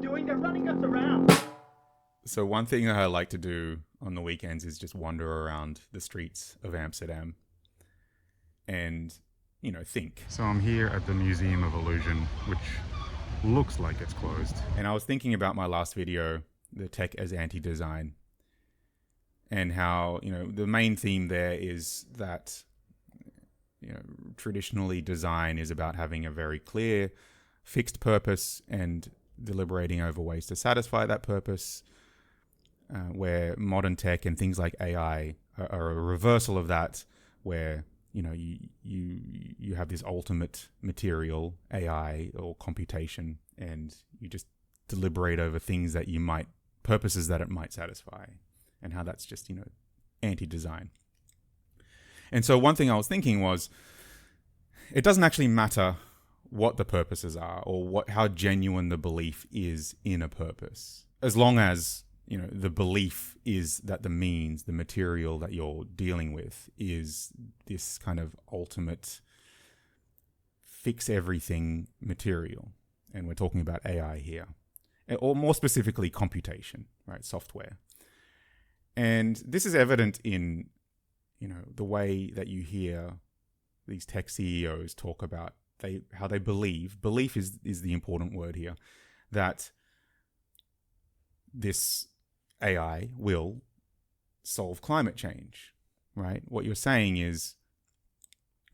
doing? They're running us around. So one thing that I like to do on the weekends is just wander around the streets of Amsterdam and, think. So I'm here at the Museum of Illusion, which looks like it's closed. And I was thinking about my last video, the tech as anti-design, and how, the main theme there is that, traditionally design is about having a very clear, fixed purpose and deliberating over ways to satisfy that purpose, where modern tech and things like AI are a reversal of that, where, you have this ultimate material, AI or computation, and you just deliberate over things that purposes that it might satisfy, and how that's just, anti-design. And so one thing I was thinking was, it doesn't actually matter what the purposes are or how genuine the belief is in a purpose, as long as, the belief is that the material that you're dealing with is this kind of ultimate fix everything material. And we're talking about AI here, or more specifically computation, right? Software. And this is evident in, the way that you hear these tech CEOs talk about how they believe is the important word here, that this AI will solve climate change, right? What you're saying is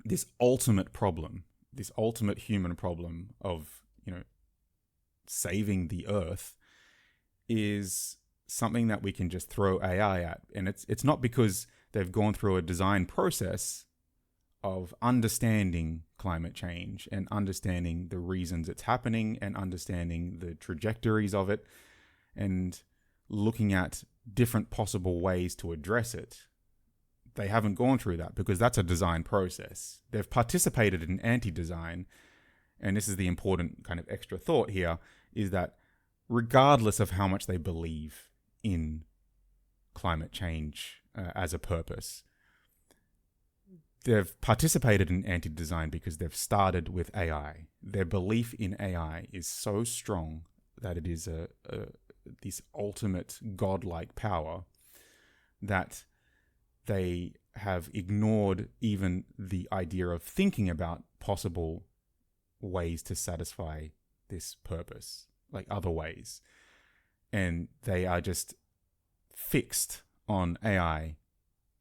this ultimate problem, this ultimate human problem of, saving the earth is something that we can just throw AI at. And it's not because they've gone through a design process of understanding climate change and understanding the reasons it's happening and understanding the trajectories of it and looking at different possible ways to address it. They haven't gone through that because that's a design process. They've participated in anti-design, and this is the important kind of extra thought here, is that regardless of how much they believe in climate change as a purpose, they've participated in anti-design because they've started with AI. Their belief in AI is so strong that it is this ultimate godlike power that they have ignored even the idea of thinking about possible ways to satisfy this purpose, like other ways. And they are just fixed on AI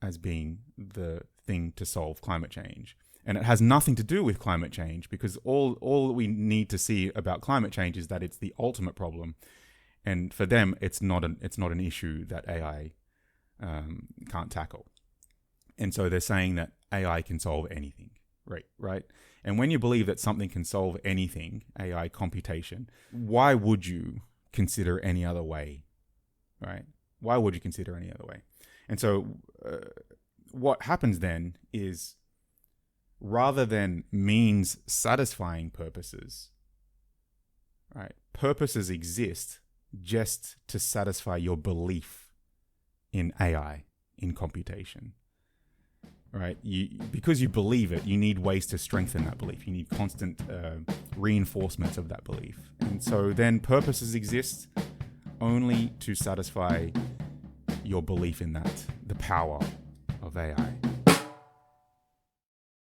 as being the thing to solve climate change. And it has nothing to do with climate change, because all we need to see about climate change is that it's the ultimate problem. And for them, it's not an issue that AI can't tackle. And so they're saying that AI can solve anything, right? And when you believe that something can solve anything, AI computation, why would you consider any other way, right? Why would you consider any other way? And so what happens then is, rather than means satisfying purposes, right? Purposes exist just to satisfy your belief in AI, in computation, right? Because you believe it, you need ways to strengthen that belief. You need constant reinforcements of that belief. And so then purposes exist only to satisfy your belief in that, the power of AI.